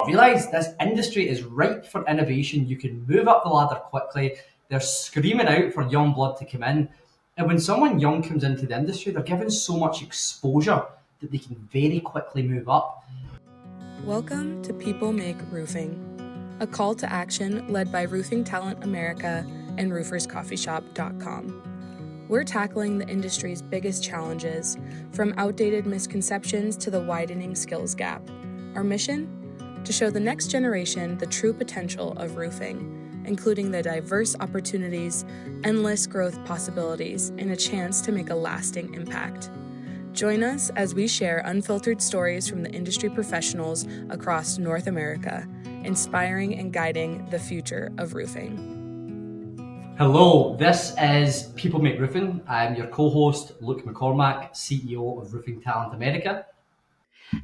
realised this industry is ripe for innovation. You can move up the ladder quickly. They're screaming out for young blood to come in. And when someone young comes into the industry, they're given so much exposure that they can very quickly move up. Welcome to People Make Roofing, a call to action led by Roofing Talent America and rooferscoffeeshop.com. We're tackling the industry's biggest challenges, from outdated misconceptions to the widening skills gap. Our mission? To show the next generation the true potential of roofing, including the diverse opportunities, endless growth possibilities, and a chance to make a lasting impact. Join us as we share unfiltered stories from the industry professionals across North America, inspiring and guiding the future of roofing. Hello, this is People Make Roofing. I'm your co-host, Luke McCormack, CEO of Roofing Talent America.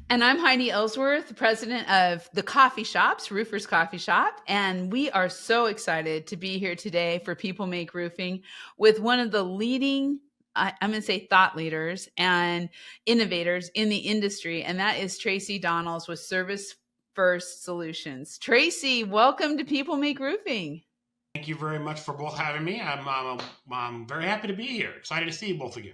And I'm Heidi Ellsworth, the president of the coffee shops, Roofers Coffee Shop. And we are so excited to be here today for People Make Roofing with one of the leading, I'm going to say thought leaders and innovators in the industry. And that is Tracey Donels with Service First Solutions. Tracey, welcome to People Make Roofing. Thank you very much for both having me. I'm very happy to be here. Excited to see you both again.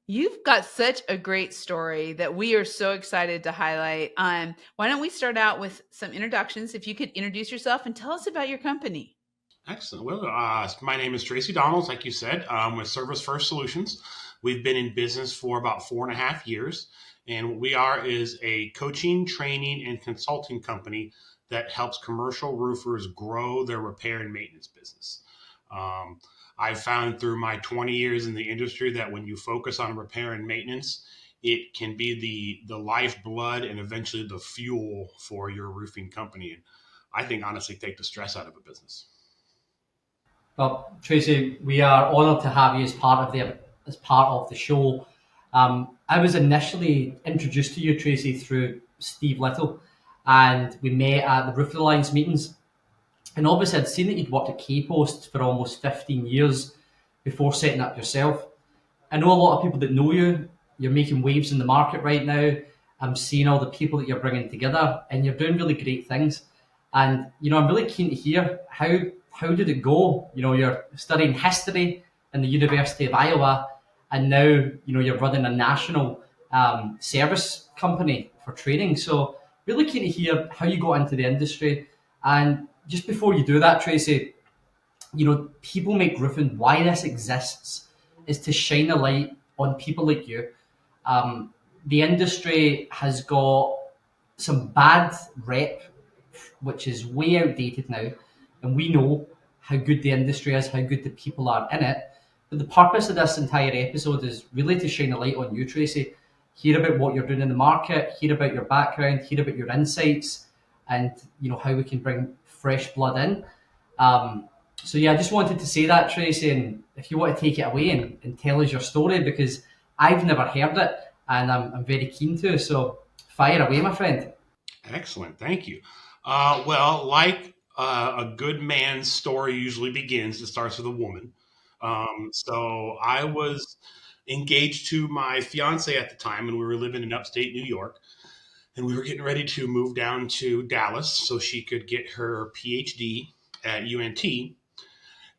You've got such a great story that we are so excited to highlight. Why don't we start out with some introductions? If you could introduce yourself and tell us about your company. Excellent. Well, my name is Tracey Donels, like you said, with Service First Solutions. We've been in business for about 4.5 years, and what we are is a coaching, training, and consulting company that helps commercial roofers grow their repair and maintenance business. I've found through my 20 years in the industry that when you focus on repair and maintenance, it can be the lifeblood and eventually the fuel for your roofing company. And I think honestly take the stress out of a business. Well, Tracey, we are honoured to have you as part of the show. I was initially introduced to you, Tracey, through Steve Little, and we met at the Roof Alliance meetings. And obviously, I'd seen that you'd worked at KPost for almost 15 years before setting up yourself. I know a lot of people that know you. You're making waves in the market right now. I'm seeing all the people that you're bringing together, and you're doing really great things. And I'm really keen to hear how did it go? You're studying history in the University of Iowa, and now you're running a national service company for training. So really keen to hear how you got into the industry. And just before you do that, Tracey, People Make Roofing, why this exists is to shine a light on people like you. The industry has got some bad rep, which is way outdated now, and we know how good the industry is, how good the people are in it. But the purpose of this entire episode is really to shine a light on you, Tracey. Hear about what you're doing in the market, hear about your background, hear about your insights, and how we can bring fresh blood in. So I just wanted to say that, Tracey, and if you want to take it away and tell us your story, because I've never heard it and I'm very keen to. So fire away, my friend. Excellent. Thank you. Well, like a good man's story usually begins, it starts with a woman. So I was engaged to my fiance at the time, and we were living in upstate New York. And we were getting ready to move down to Dallas so she could get her PhD at UNT.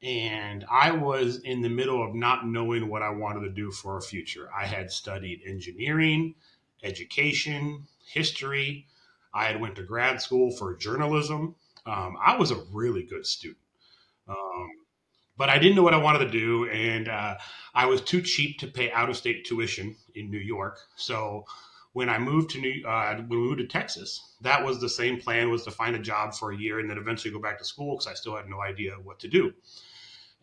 And I was in the middle of not knowing what I wanted to do for a future. I had studied engineering, education, history. I had went to grad school for journalism. I was a really good student. But I didn't know what I wanted to do. And I was too cheap to pay out-of-state tuition in New York. So when I moved when we moved to Texas, that was the same plan, was to find a job for a year and then eventually go back to school because I still had no idea what to do.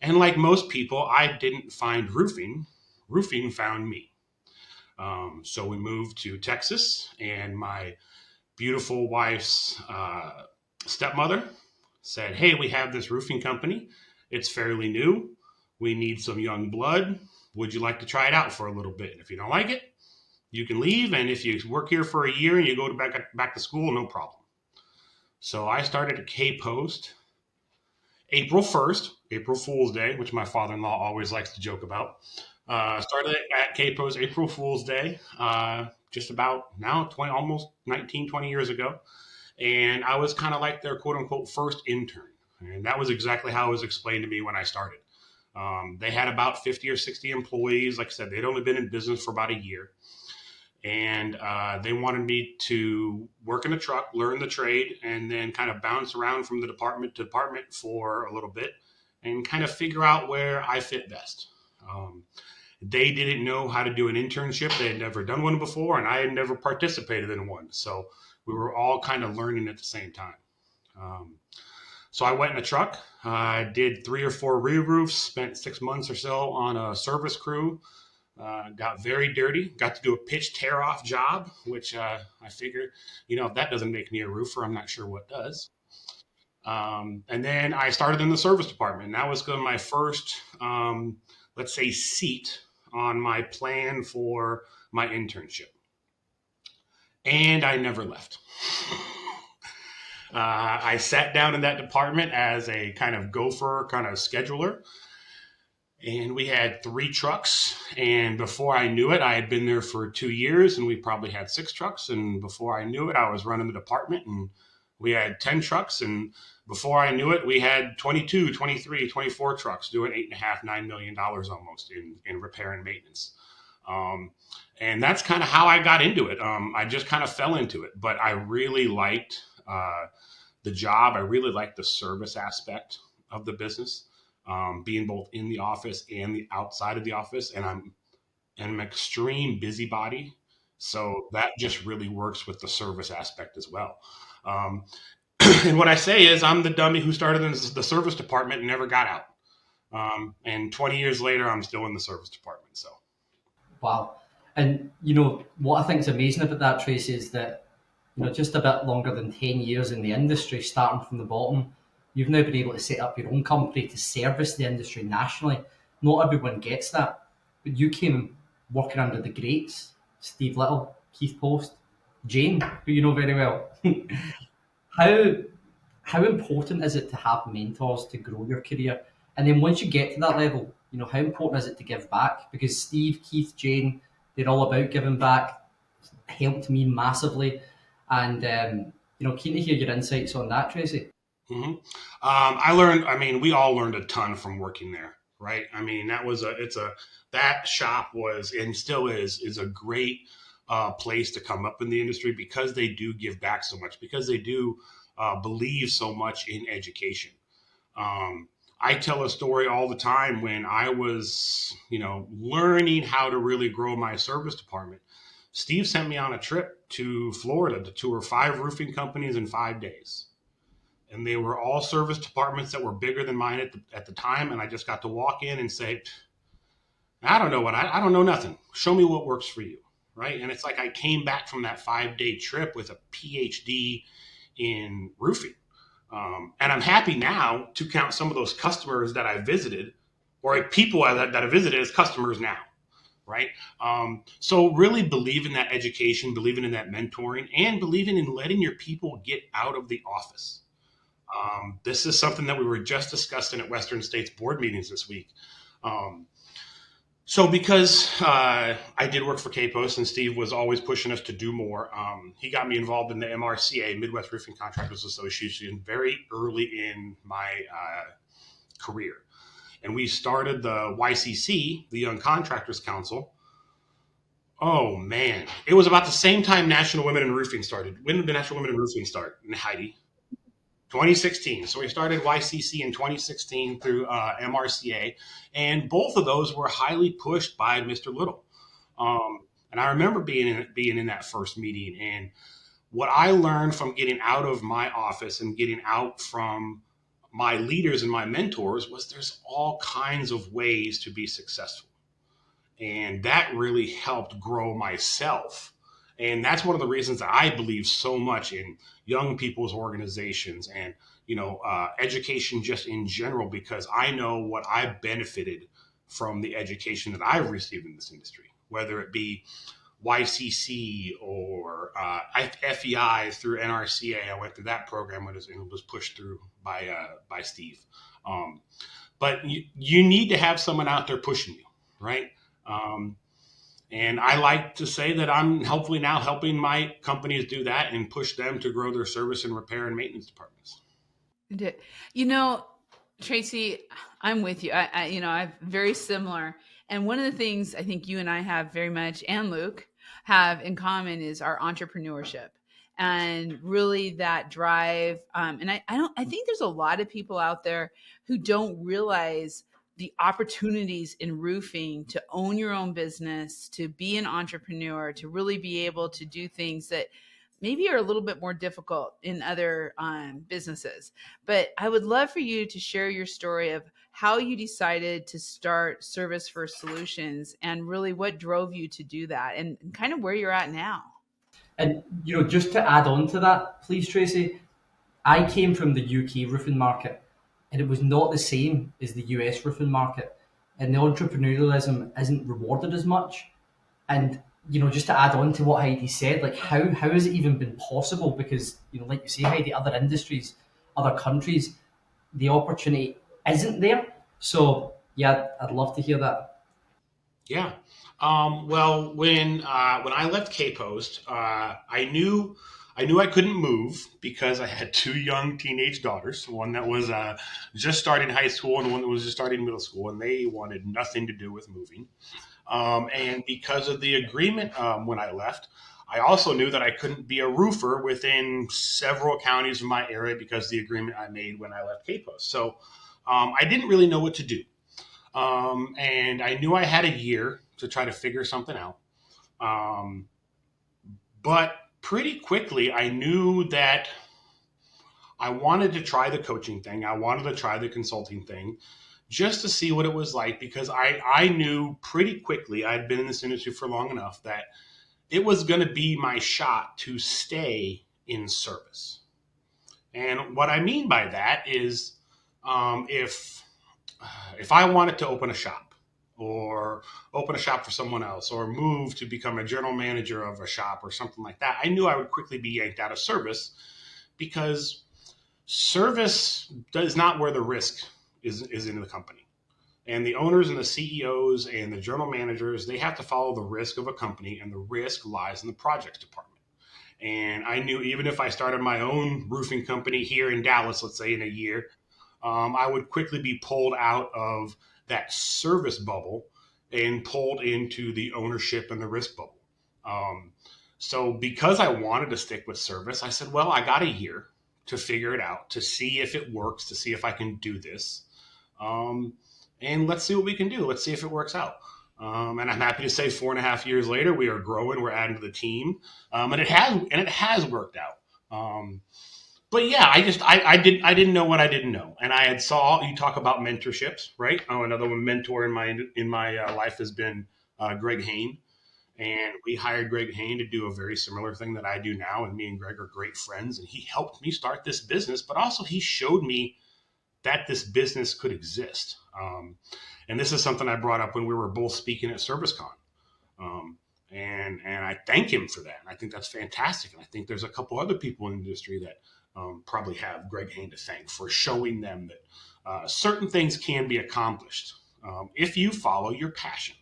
And like most people, I didn't find roofing. Roofing found me. So we moved to Texas, and my beautiful wife's stepmother said, "Hey, we have this roofing company. It's fairly new. We need some young blood. Would you like to try it out for a little bit? And if you don't like it, you can leave, and if you work here for a year and you go back to school, no problem." So I started at KPost April 1st, April Fool's Day, which my father-in-law always likes to joke about. Started at KPost April Fool's Day, just about now, almost 19, 20 years ago. And I was kind of like their quote unquote first intern. And that was exactly how it was explained to me when I started. They had about 50 or 60 employees. Like I said, they'd only been in business for about a year. And they wanted me to work in a truck, learn the trade, and then kind of bounce around from the department to department for a little bit and kind of figure out where I fit best. They didn't know how to do an internship. They had never done one before, and I had never participated in one. So we were all kind of learning at the same time. So I went in a truck. I did 3 or 4 re-roofs, spent 6 months or so on a service crew. Got very dirty, got to do a pitch tear off job, which I figured, if that doesn't make me a roofer, I'm not sure what does. And then I started in the service department. And that was my first, let's say, seat on my plan for my internship. And I never left. I sat down in that department as a kind of gopher, kind of scheduler. And we had 3 trucks. And before I knew it, I had been there for 2 years, and we probably had 6 trucks. And before I knew it, I was running the department, and we had 10 trucks. And before I knew it, we had 22, 23, 24 trucks doing $8.5, $9 million almost in repair and maintenance. And that's kind of how I got into it. I just kind of fell into it, but I really liked the job. I really liked the service aspect of the business. Being both in the office and the outside of the office. And I'm an extreme busybody. So that just really works with the service aspect as well. And what I say is I'm the dummy who started in the service department and never got out. And 20 years later, I'm still in the service department. So. Wow. And, what I think is amazing about that, Tracey, is that, just a bit longer than 10 years in the industry, starting from the bottom, you've now been able to set up your own company to service the industry nationally. Not everyone gets that, but you came working under the greats, Steve Little, KPost, Jane, who you know very well. How important is it to have mentors to grow your career? And then once you get to that level, how important is it to give back? Because Steve, Keith, Jane, they're all about giving back. Helped me massively. And, keen to hear your insights on that, Tracey. Mm-hmm. I learned, we all learned a ton from working there, right? That shop was, and still is a great place to come up in the industry because they do give back so much, because they do believe so much in education. I tell a story all the time when I was, learning how to really grow my service department. Steve sent me on a trip to Florida to tour 5 roofing companies in 5 days. And they were all service departments that were bigger than mine at the time. And I just got to walk in and say, I don't know I don't know nothing. Show me what works for you. Right. And it's like I came back from that 5-day trip with a PhD in roofing. And I'm happy now to count some of those customers that I visited, or people that I visited, as customers now. Right. So really believe in that education, believing in that mentoring, and believing in letting your people get out of the office. This is something that we were just discussing at Western States board meetings this week. So because I did work for KPost and Steve was always pushing us to do more, he got me involved in the MRCA, Midwest Roofing Contractors Association, very early in my career. And we started the YCC, the Young Contractors Council. Oh, man. It was about the same time National Women in Roofing started. When did the National Women in Roofing start? And Heidi? 2016. So we started YCC in 2016 through MRCA, and both of those were highly pushed by Mr. Little. And I remember being in that first meeting, and what I learned from getting out of my office and getting out from my leaders and my mentors was there's all kinds of ways to be successful. And that really helped grow myself. And that's one of the reasons that I believe so much in young people's organizations and, education just in general, because I know what I benefited from the education that I've received in this industry, whether it be YCC or FEI through NRCA. I went through that program when it was pushed through by Steve. But you need to have someone out there pushing you, right? And I like to say that I'm hopefully now helping my companies do that and push them to grow their service and repair and maintenance departments. You know, Tracey, I'm with you. I'm very similar. And one of the things I think you and I have very much, and Luke have in common, is our entrepreneurship and really that drive. And I think there's a lot of people out there who don't realize the opportunities in roofing to own your own business, to be an entrepreneur, to really be able to do things that maybe are a little bit more difficult in other businesses. But I would love for you to share your story of how you decided to start Service First Solutions and really what drove you to do that and kind of where you're at now. And just to add on to that, please, Tracey, I came from the UK roofing market, and it was not the same as the US roofing market, and the entrepreneurialism isn't rewarded as much. And just to add on to what Heidi said, like how has it even been possible? Because like you say, Heidi, other industries, other countries, the opportunity isn't there. So yeah, I'd love to hear that. Yeah. Well, when I left KPost, I knew I couldn't move because I had two young teenage daughters, one that was just starting high school and one that was just starting middle school, and they wanted nothing to do with moving. And because of the agreement when I left, I also knew that I couldn't be a roofer within several counties in my area because of the agreement I made when I left KPost. So I didn't really know what to do. And I knew I had a year to try to figure something out. Um, but pretty quickly, I knew that I wanted to try the coaching thing. I wanted to try the consulting thing just to see what it was like because I knew pretty quickly, I'd been in this industry for long enough, that it was going to be my shot to stay in service. And what I mean by that is if I wanted to open a shop or open a shop for someone else or move to become a general manager of a shop or something like that, I knew I would quickly be yanked out of service because service is not where the risk is in the company. And the owners and the CEOs and the general managers, they have to follow the risk of a company, and the risk lies in the projects department. And I knew even if I started my own roofing company here in Dallas, let's say in a year, I would quickly be pulled out of that service bubble and pulled into the ownership and the risk bubble. So because I wanted to stick with service, I said, well, I got a year to figure it out, to see if it works, to see if I can do this. And let's see what we can do. Let's see if it works out. And I'm happy to say 4.5 years later, we are growing, we're adding to the team. And it has worked out. But yeah, I didn't know what I didn't know, and I had saw you talk about mentorships, right? Oh, another one mentor in my life has been Greg Hayne, and we hired Greg Hayne to do a very similar thing that I do now, and me and Greg are great friends, and he helped me start this business, but also he showed me that this business could exist. And this is something I brought up when we were both speaking at ServiceCon. And I thank him for that. And I think that's fantastic. And I think there's a couple other people in the industry that probably have Greg Hayne to thank for showing them that certain things can be accomplished if you follow your passion.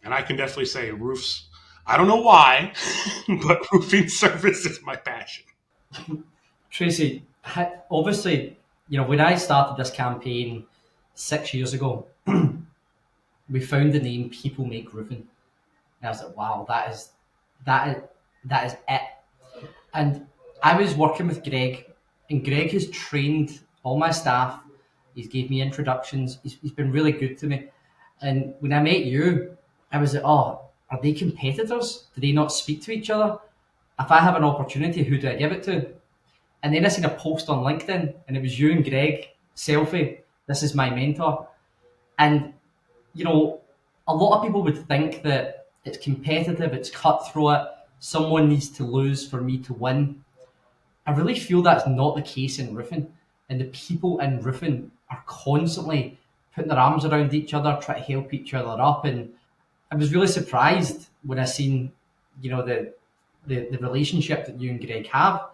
And I can definitely say roofs, I don't know why, but roofing service is my passion. Tracey, obviously, when I started this campaign 6 years ago, we found the name People Make Roofing. And I was like, wow, that is it. And I was working with Greg, and Greg has trained all my staff. He's gave me introductions. He's been really good to me. And when I met you, I was like, oh, are they competitors? Do they not speak to each other? If I have an opportunity, who do I give it to? And then I seen a post on LinkedIn, and it was you and Greg, selfie. This is my mentor. And, a lot of people would think that it's competitive, it's cutthroat, someone needs to lose for me to win. I really feel that's not the case in roofing. And the people in roofing are constantly putting their arms around each other, trying to help each other up. And I was really surprised when I seen, the relationship that you and Greg have.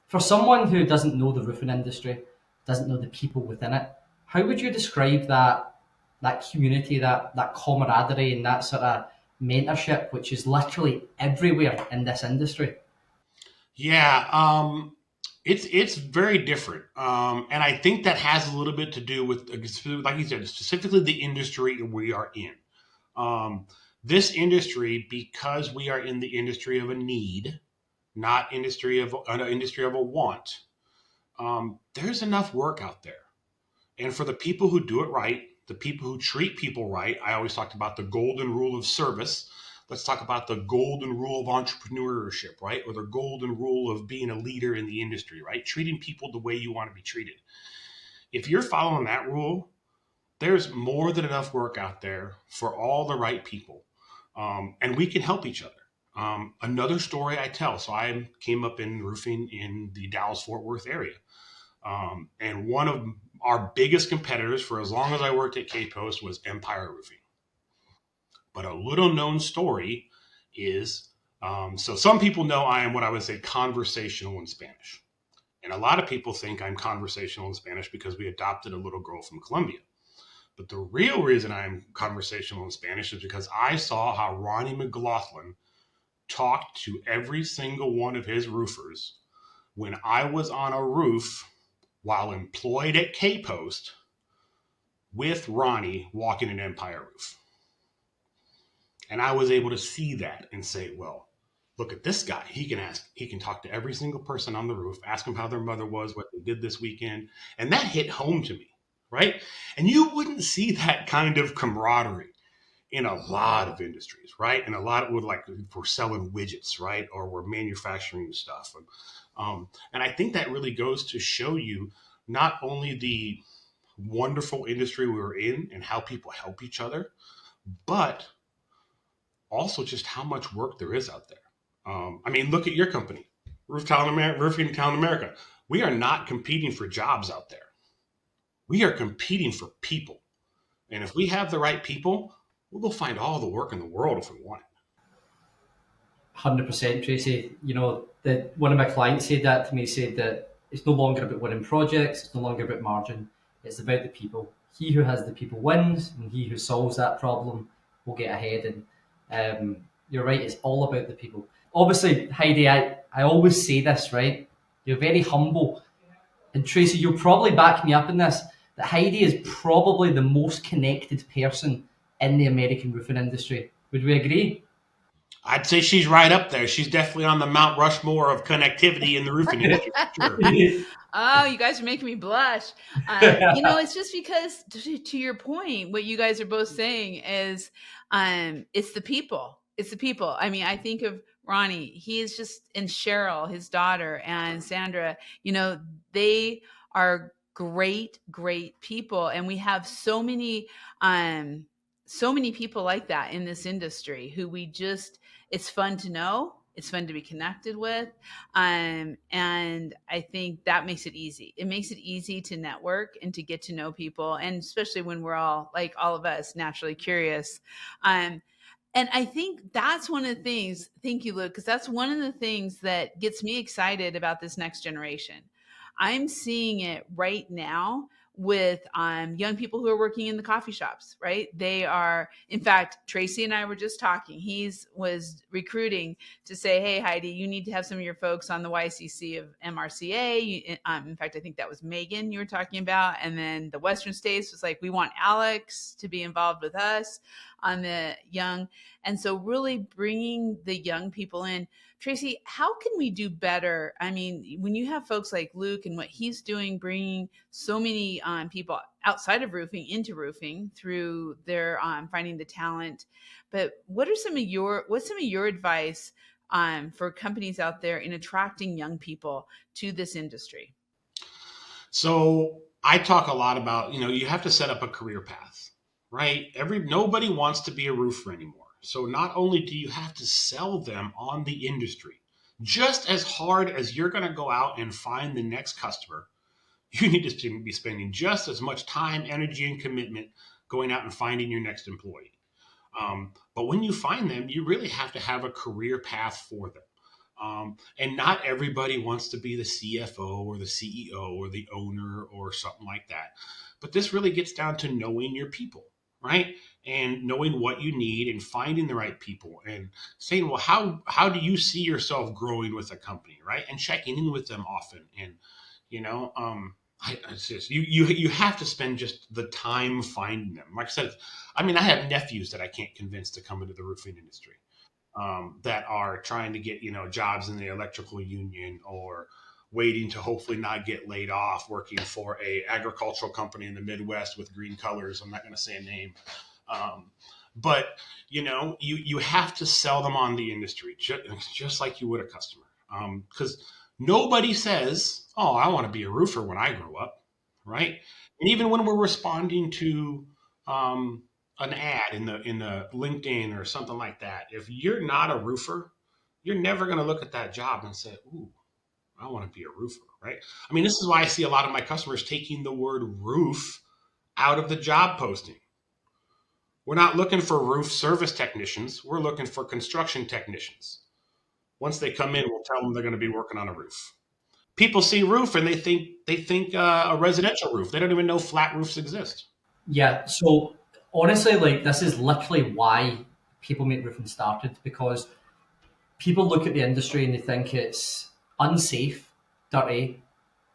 For someone who doesn't know the roofing industry, doesn't know the people within it, how would you describe that community, that camaraderie, and that sort of mentorship, which is literally everywhere in this industry? Yeah, it's very different, and I think that has a little bit to do with, like you said, specifically the industry we are in. Um, this industry, because we are in the industry of a need, not industry of a want. There's enough work out there, and for the people who do it right, the people who treat people right. I always talked about the golden rule of service. Let's talk about the golden rule of entrepreneurship, right? Or the golden rule of being a leader in the industry, right? Treating people the way you want to be treated. If you're following that rule, there's more than enough work out there for all the right people. And we can help each other. Another story I tell. So I came up in roofing in the Dallas Fort Worth area. And one of our biggest competitors for as long as I worked at KPost was Empire Roofing. But a little known story is, so some people know I am what I would say conversational in Spanish. And a lot of people think I'm conversational in Spanish because we adopted a little girl from Colombia. But the real reason I'm conversational in Spanish is because I saw how Ronnie McLaughlin talked to every single one of his roofers when I was on a roof while employed at KPost with Ronnie walking an Empire roof. And I was able to see that and say, well, look at this guy. He can talk to every single person on the roof, ask them how their mother was, what they did this weekend. And that hit home to me, right? And you wouldn't see that kind of camaraderie in a lot of industries, right? And a lot of, like, we're selling widgets, right? Or we're manufacturing stuff. And I think that really goes to show you not only the wonderful industry we were in and how people help each other, but also just how much work there is out there. I mean, look at your company, Roofing Talent America. We are not competing for jobs out there. We are competing for people. And if we have the right people, we'll go find all the work in the world if we want it. 100%, Tracey. You know, that one of my clients said that to me, said that it's no longer about winning projects, it's no longer about margin, it's about the people. He who has the people wins, and he who solves that problem will get ahead. And you're right, it's all about the people. Obviously, Heidi, I always say this, right? You're very humble. And Tracey, you'll probably back me up in this, that Heidi is probably the most connected person in the American roofing industry. Would we agree? I'd say she's right up there. She's definitely on the Mount Rushmore of connectivity in the roofing industry. Sure. Oh, you guys are making me blush. It's just because, to your point, what you guys are both saying is it's the people. It's the people. I mean, I think of Ronnie. He is just, and Cheryl, his daughter, and Sandra, they are great, great people. And we have so many people like that in this industry who it's fun to know. It's fun to be connected with. And I think that makes it easy. It makes it easy to network and to get to know people. And especially when we're all, like all of us, naturally curious. And I think that's one of the things, thank you, Luke, because that's one of the things that gets me excited about this next generation. I'm seeing it right now with young people who are working in the coffee shops, right? They are, in fact, Tracey and I were just talking. Was recruiting to say, hey, Heidi, you need to have some of your folks on the YCC of MRCA. In fact, I think that was Megan you were talking about. And then the Western States was like, we want Alex to be involved with us on the young. And so really bringing the young people in. Tracey, how can we do better? I mean, when you have folks like Luke and what he's doing, bringing so many people outside of roofing into roofing through their finding the talent, but what's some of your advice for companies out there in attracting young people to this industry? So I talk a lot about, you have to set up a career path, right? Nobody wants to be a roofer anymore. So not only do you have to sell them on the industry, just as hard as you're going to go out and find the next customer, you need to be spending just as much time, energy, and commitment going out and finding your next employee. But when you find them, you really have to have a career path for them. And not everybody wants to be the CFO or the CEO or the owner or something like that. But this really gets down to knowing your people, right? and knowing what you need and finding the right people and saying, well, how do you see yourself growing with a company, right? And checking in with them often. And, you know, it's just, you have to spend just the time finding them. Like I said, I mean, I have nephews that I can't convince to come into the roofing industry, that are trying to get, you know, jobs in the electrical union or waiting to hopefully not get laid off working for a agricultural company in the Midwest with green colors. I'm not going to say a name. Um, but you know, you have to sell them on the industry just like you would a customer. Because nobody says, "Oh, I want to be a roofer when I grow up," right? And even when we're responding to um, an ad in the LinkedIn or something like that, if you're not a roofer, you're never going to look at that job and say, "Ooh, I want to be a roofer," right? I mean, this is why I see a lot of my customers taking the word roof out of the job posting. We're not looking for roof service technicians. We're looking for construction technicians. Once they come in, we'll tell them they're going to be working on a roof. People see roof and they think a residential roof. They don't even know flat roofs exist. Yeah. So honestly, like this is literally why people make roofing started, because people look at the industry and they think it's unsafe, dirty,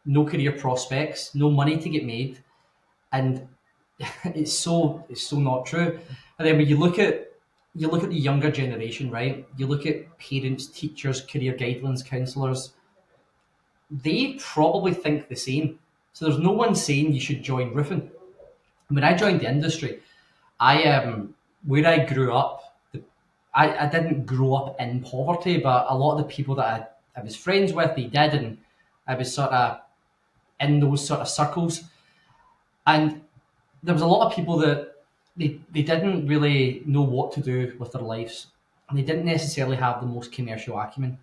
no career prospects, no money to get made, and it's so not true. And then when you look at the younger generation, right? You look at parents, teachers, career guidelines counselors. They probably think the same. So there's no one saying you should join roofing. When I joined the industry, I where I grew up. I didn't grow up in poverty, but a lot of the people that I was friends with, they did, and I was sort of in those sort of circles. And there was a lot of people that they didn't really know what to do with their lives, and they didn't necessarily have the most commercial acumen.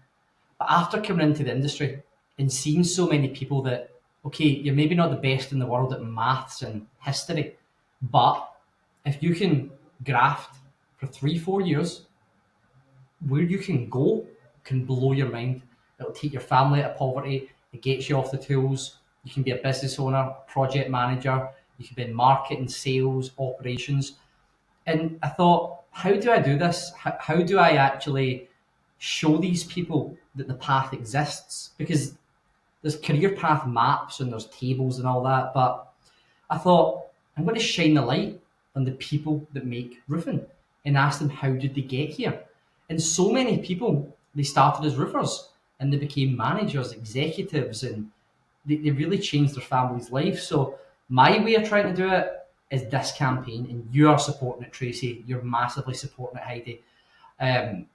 But after coming into the industry and seeing so many people that, okay, you're maybe not the best in the world at maths and history, but if you can graft for 3, 4 years, where you can go can blow your mind. It'll take your family out of poverty. It gets you off the tools. You can be a business owner, a project manager. You can be in marketing, sales, operations. And I thought, how do I do this? How do I actually show these people that the path exists? Because there's career path maps and there's tables and all that. But I thought, I'm going to shine the light on the people that make roofing and ask them, how did they get here? And so many people, they started as roofers and they became managers, executives, and they really changed their family's life. So my way of trying to do it is this campaign, and you are supporting it, Tracy. You're massively supporting it, Heidi. Um,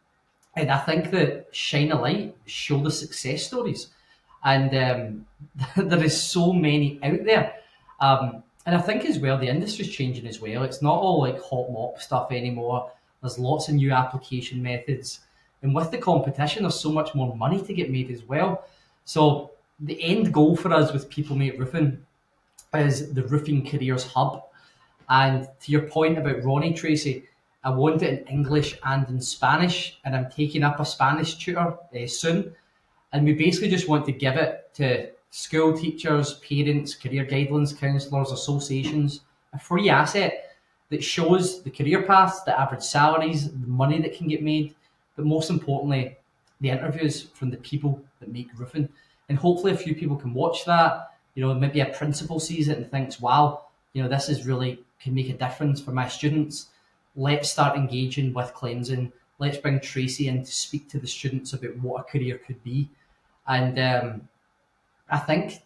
and I think that shine a light, show the success stories, and there is so many out there. And I think as well, the industry's changing as well. It's not all like hot mop stuff anymore. There's lots of new application methods, and with the competition, there's so much more money to get made as well. So the end goal for us with People Make Roofing is the Roofing Careers Hub. And to your point about Ronnie, Tracy, I want it in English and in Spanish, and I'm taking up a Spanish tutor soon. And we basically just want to give it to school teachers, parents, career guidelines counsellors, associations, a free asset that shows the career paths, the average salaries, the money that can get made, but most importantly, the interviews from the people that make roofing. And hopefully a few people can watch that. You know, maybe a principal sees it and thinks, wow, you know, this is really can make a difference for my students. Let's start engaging with cleansing. Let's bring Tracy in to speak to the students about what a career could be. And I think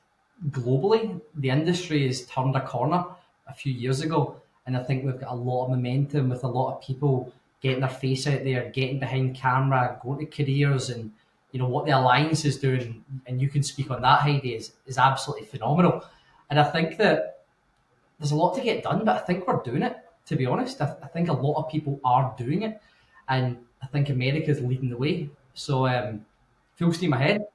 globally, the industry has turned a corner a few years ago. And I think we've got a lot of momentum with a lot of people getting their face out there, getting behind camera, going to careers, and you know what the alliance is doing. And you can speak on that, Heidi, is absolutely phenomenal. And I think that there's a lot to get done, but I think we're doing it, to be honest. I think a lot of people are doing it. And I think America's leading the way. So full steam ahead.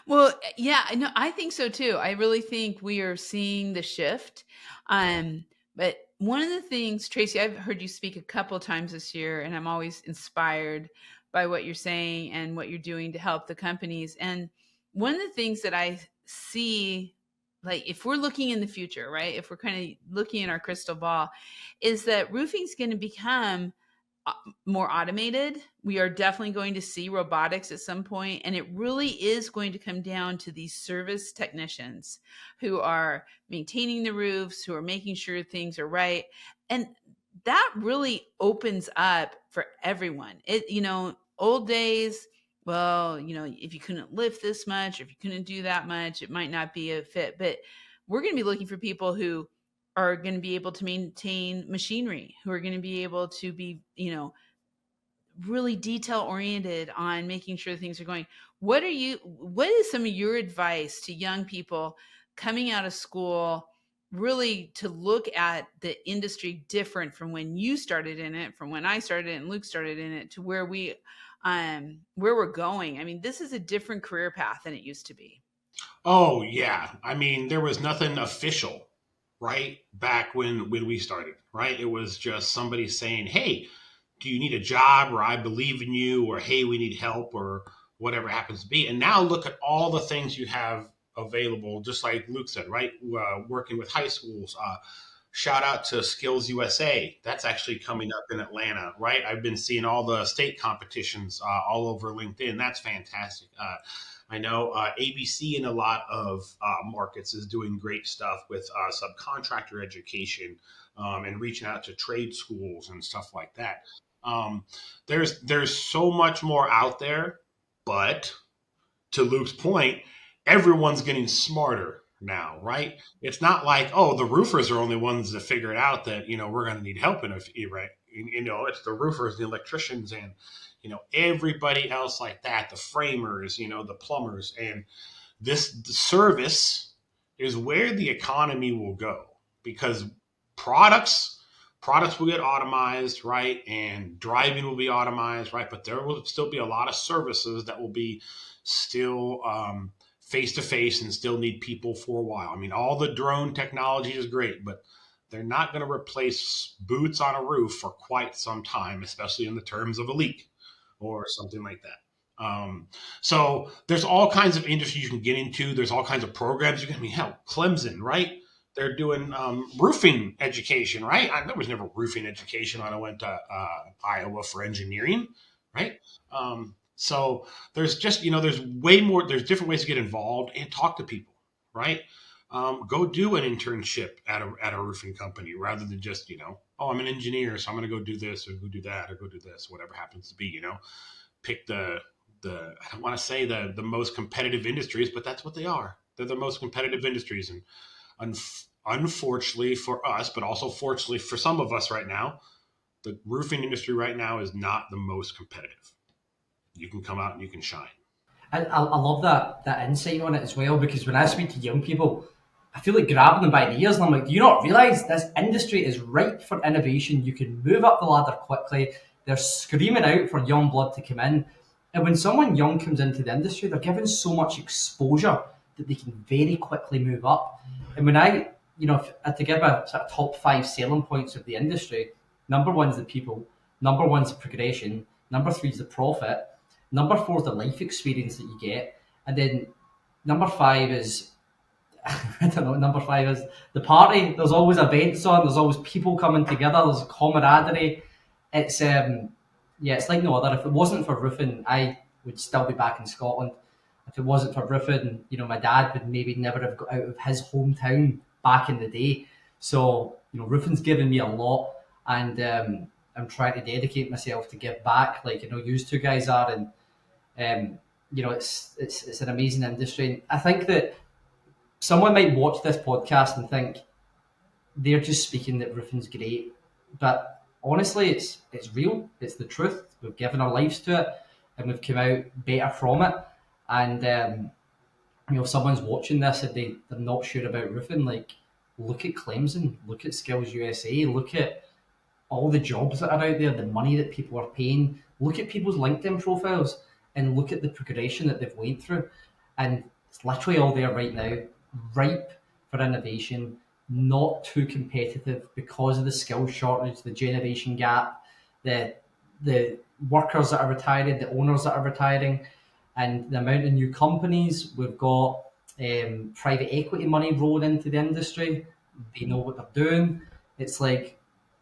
Well, yeah, no, I think so too. I really think we are seeing the shift. But one of the things, Tracy, I've heard you speak a couple of times this year, and I'm always inspired by what you're saying and what you're doing to help the companies. And one of the things that I see like if we're looking in the future, right? If we're kind of looking in our crystal ball, is that roofing's going to become more automated. We are definitely going to see robotics at some point, and it really is going to come down to these service technicians who are maintaining the roofs, who are making sure things are right. And that really opens up for everyone. Old days, well, if you couldn't lift this much, if you couldn't do that much, it might not be a fit. But we're going to be looking for people who are going to be able to maintain machinery, who are going to be able to be, really detail oriented on making sure things are going. What is some of your advice to young people coming out of school, really to look at the industry different from when you started in it, from when I started and Luke started in it, to where we're going? I mean, this is a different career path than it used to be. Oh yeah, I mean there was nothing official, right? Back when we started, right? It was just somebody saying, "Hey, do you need a job?" or "I believe in you," or "Hey, we need help," or whatever happens to be. And now look at all the things you have available, just like Luke said, right? Working with high schools. Shout out to Skills USA. That's actually coming up in Atlanta, right? I've been seeing all the state competitions all over LinkedIn. That's fantastic. I know ABC in a lot of markets is doing great stuff with subcontractor education and reaching out to trade schools and stuff like that. Um, there's so much more out there, but to Luke's point, everyone's getting smarter now, right? It's not like, oh, the roofers are only ones that figure it out that, we're going to need help in a few, right? It's the roofers, the electricians, and, everybody else like that, the framers, the plumbers. And this service is where the economy will go because products products will get automized, right? And driving will be automized, right? But there will still be a lot of services that will be still face to face and still need people for a while. I mean, all the drone technology is great, but they're not going to replace boots on a roof for quite some time, especially in the terms of a leak or something like that. So there's all kinds of industries you can get into. There's all kinds of programs you can. I mean, hell, Clemson, right? They're doing roofing education, right? There was never roofing education when I went to Iowa for engineering, right? So there's just there's way more. There's different ways to get involved and talk to people, right? Go do an internship at a roofing company rather than just oh, I'm an engineer, so I'm going to go do this or go do that or go do this, whatever happens to be. Pick the I don't want to say the most competitive industries, but that's what they are. They're the most competitive industries, and unfortunately for us, but also fortunately for some of us right now, the roofing industry right now is not the most competitive. You can come out and you can shine. I love that insight on it as well, because when I speak to young people, I feel like grabbing them by the ears and I'm like, do you not realise this industry is ripe for innovation? You can move up the ladder quickly. They're screaming out for young blood to come in. And when someone young comes into the industry, they're given so much exposure that they can very quickly move up. And when I to give a sort of top 5 selling points of the industry, number 1 is the people, number 1 is the progression, number 3 is the profit, number 4 is the life experience that you get, and then number 5 is I don't know. Number 5 is the party. There's always events on. There's always people coming together. There's camaraderie. It's it's like no other. If it wasn't for roofing, I would still be back in Scotland. If it wasn't for roofing, my dad would maybe never have got out of his hometown back in the day. So roofing's given me a lot, and I'm trying to dedicate myself to give back, like you two guys are, and it's an amazing industry. And I think that someone might watch this podcast and think they're just speaking that roofing's great, but honestly, it's real. It's the truth. We've given our lives to it, and we've come out better from it. And if someone's watching this and they're not sure about roofing, like look at Clemson, look at Skills USA, look at all the jobs that are out there, the money that people are paying. Look at people's LinkedIn profiles and look at the progression that they've went through, and it's literally all there right now, ripe for innovation, not too competitive because of the skills shortage, the generation gap, the workers that are retiring, the owners that are retiring, and the amount of new companies. We've got private equity money rolling into the industry. They know what they're doing. It's like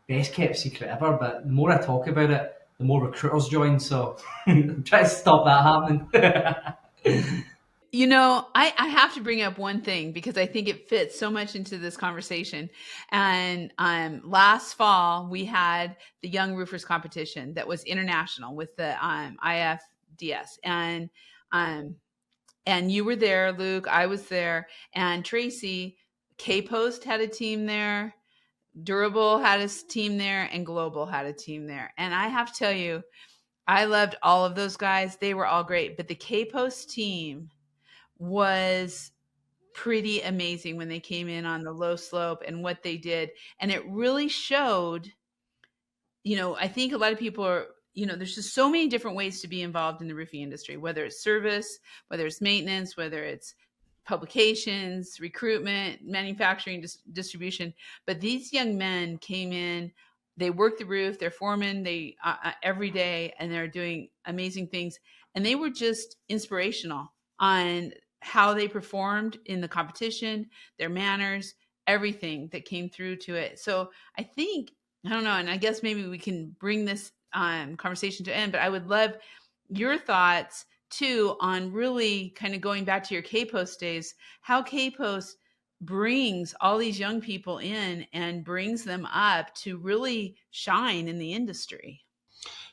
best kept secret ever. But the more I talk about it, the more recruiters join. So I'm trying to stop that happening. I have to bring up one thing because I think it fits so much into this conversation. And last fall, we had the Young Roofers competition that was international with the IFDS. And you were there, Luke. I was there. And Tracey, KPost had a team there. Durable had a team there. And Global had a team there. And I have to tell you, I loved all of those guys. They were all great. But the KPost team was pretty amazing when they came in on the low slope and what they did. And it really showed, I think a lot of people are, there's just so many different ways to be involved in the roofing industry, whether it's service, whether it's maintenance, whether it's publications, recruitment, manufacturing, distribution. But these young men came in, they work the roof, they're foremen, they every day, and they're doing amazing things. And they were just inspirational on how they performed in the competition, their manners, everything that came through to it. So I think, I don't know, and I guess maybe we can bring this conversation to end, but I would love your thoughts too on really kind of going back to your KPost days, how KPost brings all these young people in and brings them up to really shine in the industry.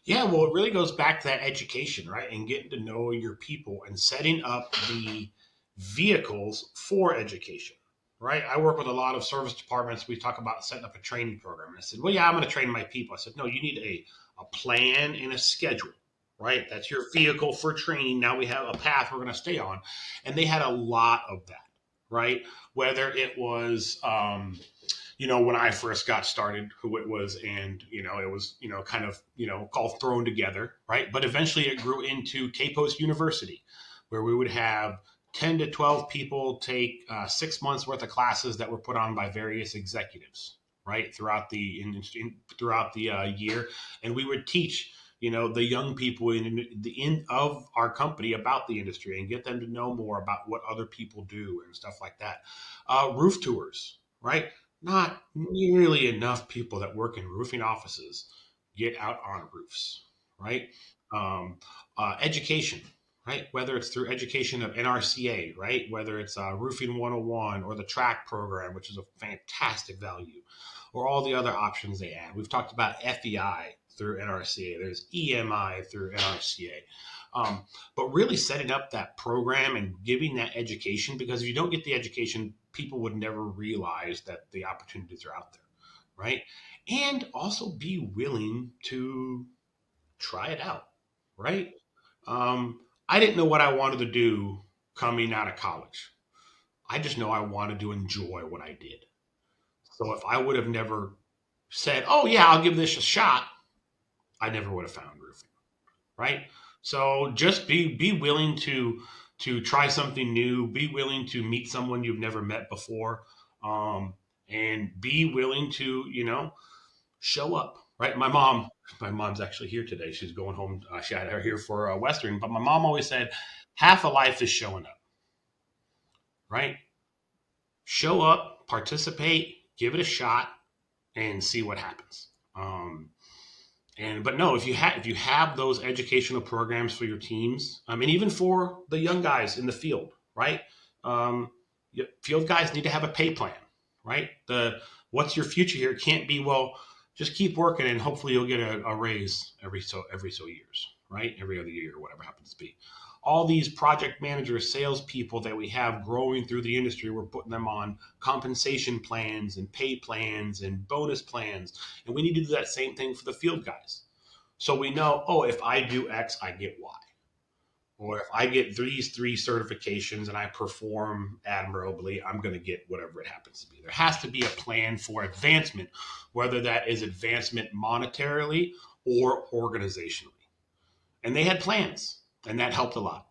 Yeah, well, it really goes back to that education, right? And getting to know your people and setting up the vehicles for education, right? I work with a lot of service departments. We talk about setting up a training program. And I said, well, yeah, I'm going to train my people. I said, no, you need a plan and a schedule, right? That's your vehicle for training. Now we have a path we're going to stay on. And they had a lot of that, right? Whether it was, when I first got started, who it was, and, it was, kind of, all thrown together, right? But eventually it grew into KPost University, where we would have 10 to 12 people take 6 months worth of classes that were put on by various executives, right? Throughout the year. And we would teach, the young people in of our company about the industry and get them to know more about what other people do and stuff like that. Roof tours, right? Not nearly enough people that work in roofing offices get out on roofs, right? Education, right? Whether it's through education of NRCA, right? Whether it's Roofing 101 or the TRACK program, which is a fantastic value, or all the other options they add. We've talked about FEI through NRCA. There's EMI through NRCA. But really setting up that program and giving that education, because if you don't get the education, people would never realize that the opportunities are out there, right? And also be willing to try it out, right? I didn't know what I wanted to do coming out of college. I just know I wanted to enjoy what I did. So if I would have never said, oh yeah, I'll give this a shot, I never would have found roofing, right? So just be willing to try something new, be willing to meet someone you've never met before, and be willing to, show up, right? My mom's actually here today. She's going home. She had her here for Western, but my mom always said, half of life is showing up, right? Show up, participate, give it a shot, and see what happens. But no, if you have those educational programs for your teams, and even for the young guys in the field, right? Field guys need to have a pay plan, right? What's your future here can't be, well, just keep working and hopefully you'll get a raise every so years, right? Every other year, whatever happens to be. All these project managers, salespeople that we have growing through the industry, we're putting them on compensation plans and pay plans and bonus plans. And we need to do that same thing for the field guys. So we know, oh, if I do X, I get Y. Or if I get these 3 certifications and I perform admirably, I'm going to get whatever it happens to be. There has to be a plan for advancement, whether that is advancement monetarily or organizationally. And they had plans. And that helped a lot.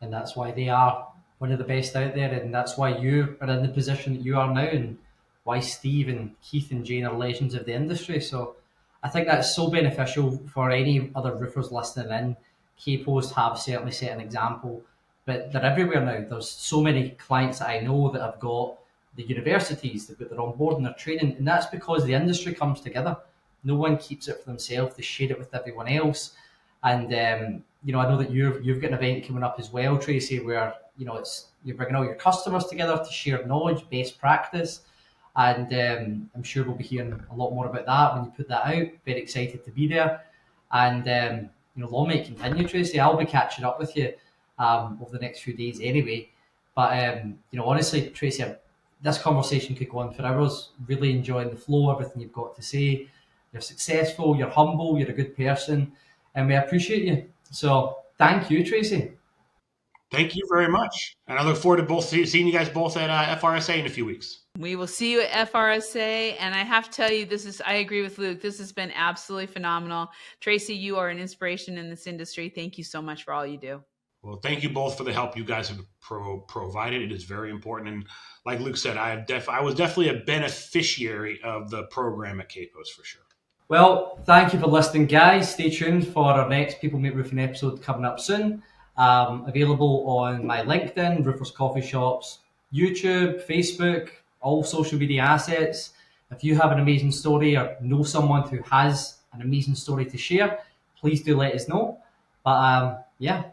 And that's why they are one of the best out there. And that's why you are in the position that you are now. And why Steve and Keith and Jane are legends of the industry. So I think that's so beneficial for any other roofers listening in. KPost have certainly set an example. but they're everywhere now. There's so many clients that I know that have got the universities, they've got their onboarding, their training, and that's because the industry comes together. No one keeps it for themselves; they share it with everyone else. And I know that you've got an event coming up as well, Tracey, where it's you're bringing all your customers together to share knowledge, best practice, and I'm sure we'll be hearing a lot more about that when you put that out. Very excited to be there, and long may it continue, Tracey. I'll be catching up with you over the next few days anyway. But honestly, Tracey, this conversation could go on for hours. Really enjoying the flow, everything you've got to say. You're successful, you're humble, you're a good person, and we appreciate you. So thank you, Tracey. Thank you very much. And I look forward to seeing you guys both at FRSA in a few weeks. We will see you at FRSA. And I have to tell you, I agree with Luke. This has been absolutely phenomenal. Tracey, you are an inspiration in this industry. Thank you so much for all you do. Well, thank you both for the help you guys have provided. It is very important. And like Luke said, I was definitely a beneficiary of the program at KPost for sure. Well, thank you for listening, guys. Stay tuned for our next People Make Roofing episode coming up soon. Available on my LinkedIn, Roofers Coffee Shops, YouTube, Facebook, all social media assets. If you have an amazing story or know someone who has an amazing story to share, please do let us know. But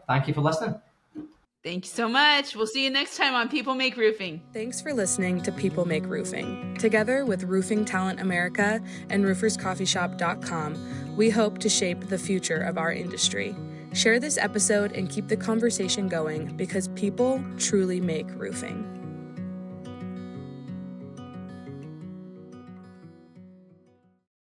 thank you for listening. Thank you so much. We'll see you next time on People Make Roofing. Thanks for listening to People Make Roofing. Together with Roofing Talent America and rooferscoffeeshop.com, we hope to shape the future of our industry. Share this episode and keep the conversation going because people truly make roofing.